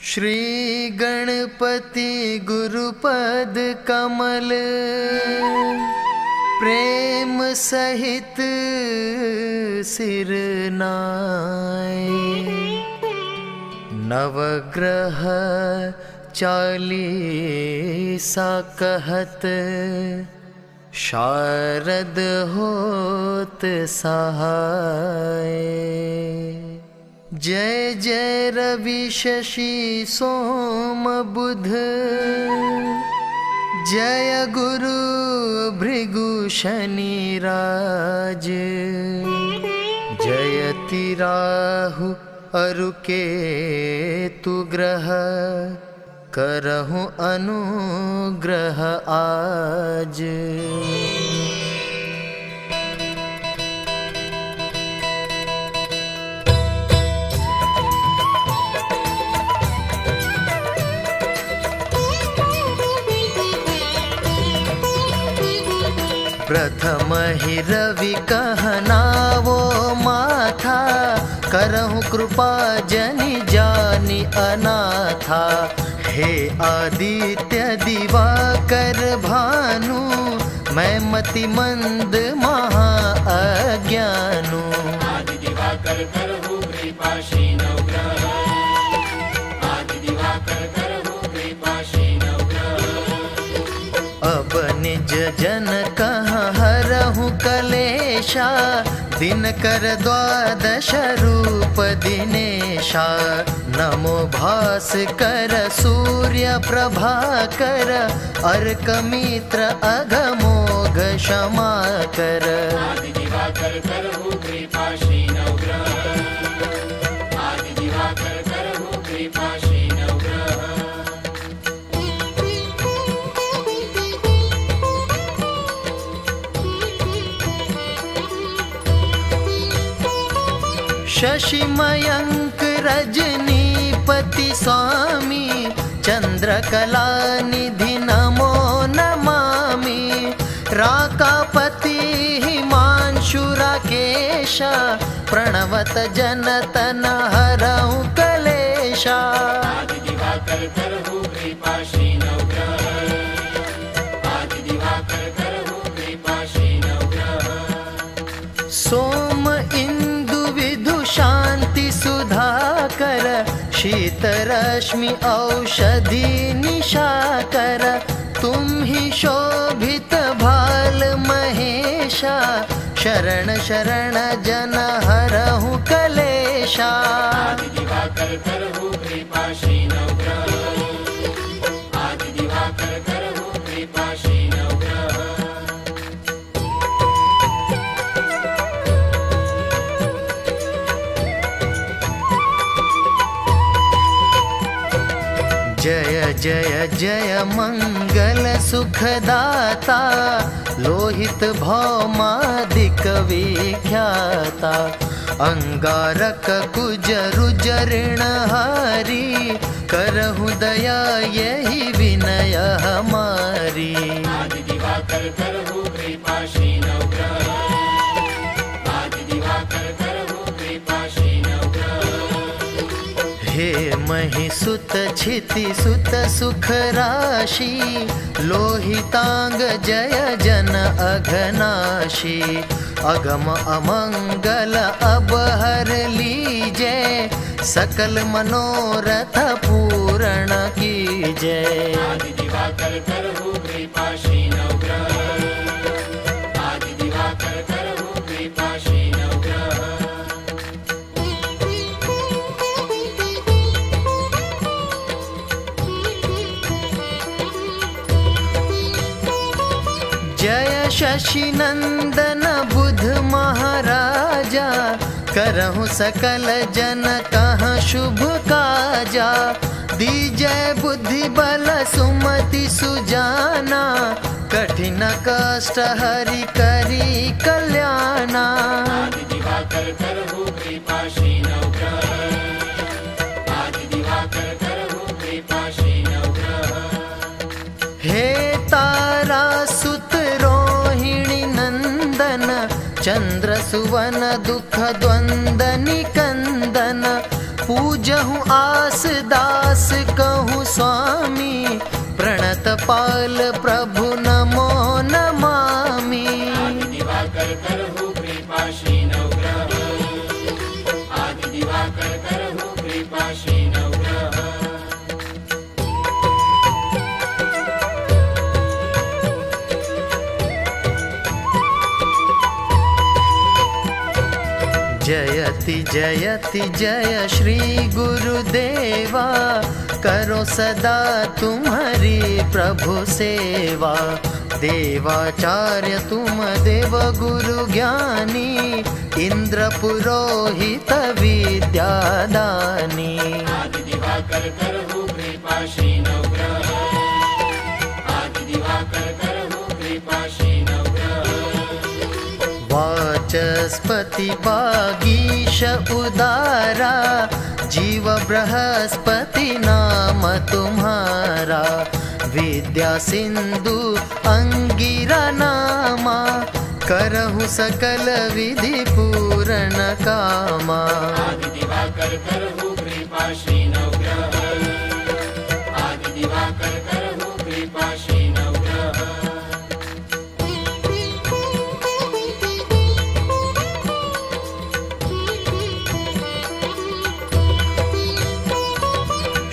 श्री गणपति गुरुपद कमल प्रेम सहित सिर नाय। नवग्रह 40 कहत शारद होत सहाय। जय जय रवि शशि सोम बुध जय गुरु भृगु शनि राज। जयति राहु अरु केतु ग्रह करहु अनुग्रह आज। प्रथम ही रवि कहनावो माथा करहु कृपा जनि जानि अनाथा। हे आदित्य दिवाकर भानु मैं मति मंद महा अज्ञानु। आदि दिवाकर करहु कृपा शीनौ ग्रह। आदि दिवाकर करहु कृपा शीनौ ग्रह। अब निज जन कहाँ हरहु कलेशा दिन कर 12 रूप दिनेशा। नमो भास्कर सूर्य प्रभाकर अर्क मित्र अघमोघ क्षमा कर। आदि दिवाकर करहु कृपा शीनौ ग्रह। आदि दिवाकर करहु कृपा शीनौ ग्रह। शशि मयंक रजनीपति स्वामी चंद्रकला निधि नमो नमामि। राकापति हिमांशु राकेशा प्रणवत जनतन हरहु कलेशा। आदि दिवाकर करहु कृपा शीनौ ग्रह। आदि दिवाकर करहु कृपा शीनौ ग्रह। सोम इंदु विधु शांति सुधाकर शीत रश्मि औषधि निशाकर। तुम ही शोभित भाल महेशा शरण शरण जन हरहु कलेशा। आदि दिवाकर करहु कृपा शीनौ ग्रह। आदि दिवाकर करहु कृपा शीनौ ग्रह। जय जय जय मंगल सुखदाता लोहित भौमादिक विख्याता। अंगारक कुज रुजऋण हारी करहु दया यही विनय हमारी। आदि दिवाकर करहु कृपा शीनौ ग्रह। आदि दिवाकर करहु कृपा शीनौ ग्रह। हे मही सुत क्षिति सुत सुख राशि लोहितांग जय जन अघनाशी। अगम अमंगल अब हर लीजय सकल मनोरथ पूर्ण कीजय। आदि दिवाकर करहु कृपा शीनौ ग्रह। आदि दिवाकर करहु कृपा शीनौ ग्रह। जय शशि नंदन बुध महाराजा करहु सकल जन कहाँ शुभ काजा। दीजय बुद्धि बल सुमति सुजाना कठिन कष्ट हरि करी कल्याणा। आदि दिवाकर करहु कृपा शीनौ ग्रह। आदि दिवाकर करहु कृपा शीनौ ग्रह। हे तारा सुत रोहिणी नंदन चंद्र सुवन दुख द्वंद निकंदन पूजहूँ आस दास कहूँ स्वामी, प्रणत पाल प्रभु नमो नमामि। आदि दिवाकर करहु कृपा श्री नवग्रह, आदि दिवाकर करहु कृपा श्री नवग्रह। जयति जयति जय श्री गुरुदेवा, करो सदा तुम्हारी प्रभु सेवा। देवाचार्य तुम देव गुरु ज्ञानी, इंद्र पुरोहित विद्यादानी। आदि दिवाकर करहु कृपा श्री नवग्रह, आदि दिवाकर करहु कृपा श्री नवग्रह। वाचस्पति वागीश उदारा, जीव बृहस्पति नाम तुम्हारा। विद्या सिंधु अंगिरा नामा, करहु सकल विधि पूर्ण कामा। आदि दिवाकर करहु कृपा श्री नवग्रह, आदि दिवाकर करहु कृपा श्री नवग्रह।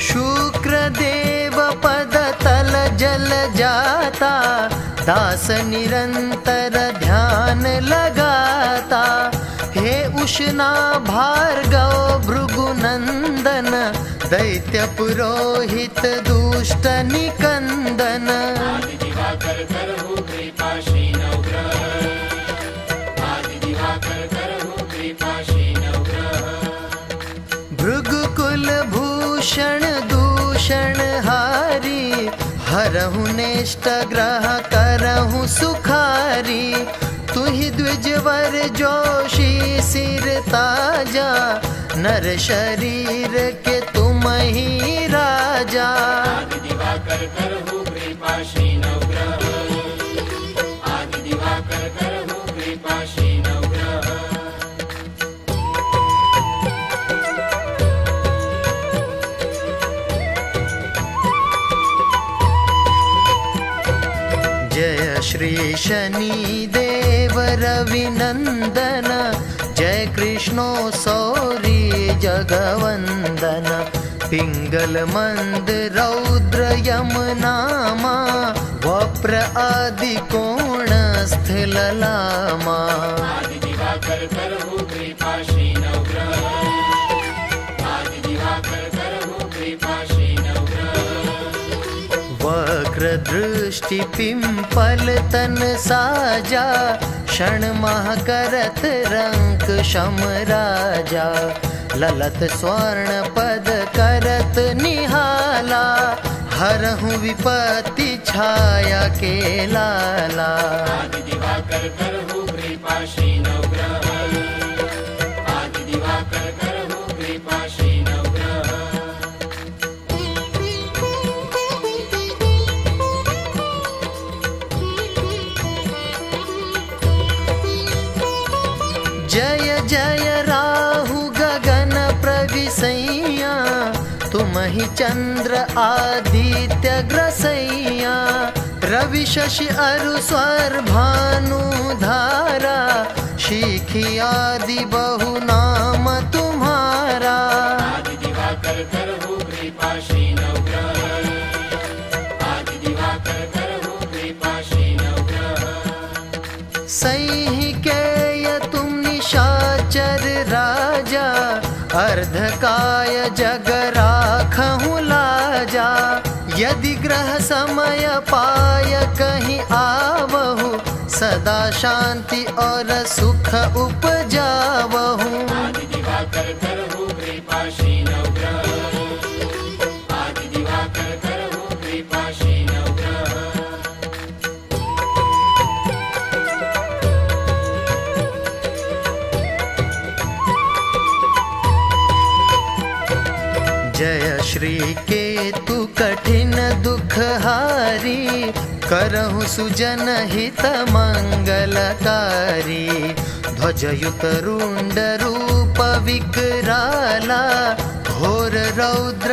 शुक्रदेव पद तल जल जाता, दास निरंतर ध्यान लगाता। हे उष्णा भार्गव भृगुनंदन, दैत्य पुरोहित दुष्ट निकंदन। आदि दिवाकर करहु कृपा श्री नवग्रह, आदि दिवाकर करहु कृपा श्री नवग्रह। भृगुकुल भूषण दूषण हारी, हरहु नेष्ट ग्रह करहु सुखारी। तुहि द्विजवर जोशी सिर ताजा, नर शरीर के तुम ही राजा। आदि दिवाकर करहु कृपा श्री नवग्रह, आदि दिवाकर करहु कृपा श्री नवग्रह। जय श्री शनि देव रविनंदन, जय कृष्णो सौरी जगवंदन। पिंगल मंद रौद्र यम नामा, वप्र आदि कोण स्थिल लामा। आदि दिवाकर करहु कृपा श्री नवग्रह, आदि दिवाकर करहु कृपा श्री नवग्रह। वक्र दृष्टि पिंपल तन साजा, क्षण माह करत रंक शम राजा। ललत स्वर्ण पद करत निहाला, हरहु विपत्ति छाया के लाला। आदि दिवाकर करहु कृपा श्री नवग्रह, आदि दिवाकर करहु कृपा श्री नवग्रह। जय जय राहु गगन प्रविसैया, तुम ही चंद्र आदित्य ग्रसैया। रवि शशि अरु स्वर भानु धारा, शिखी आदि बहु नाम तुम्हारा। आदि दिवाकर करहु कृपा श्री नवग्रह, आदि दिवाकर करहु कृपा श्री नवग्रह। सही केय तुम निशाचर राजा, अर्धकाय जग राखहु लाजा। यदि ग्रह समय पाय कहीं आवहु, सदा शांति और सुख उपजावहु। आदि दिवाकर करहु कृपा श्री नवग्रह, आदि दिवाकर करहु कृपा श्री नवग्रह। जय श्री केतु कठिन दुख हारी, करहु सुजन हित मंगलकारी। ध्वजयुत रुंड रूप विकराला,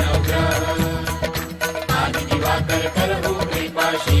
नवग्रह आदि दिवाकर करहु कृपा श्री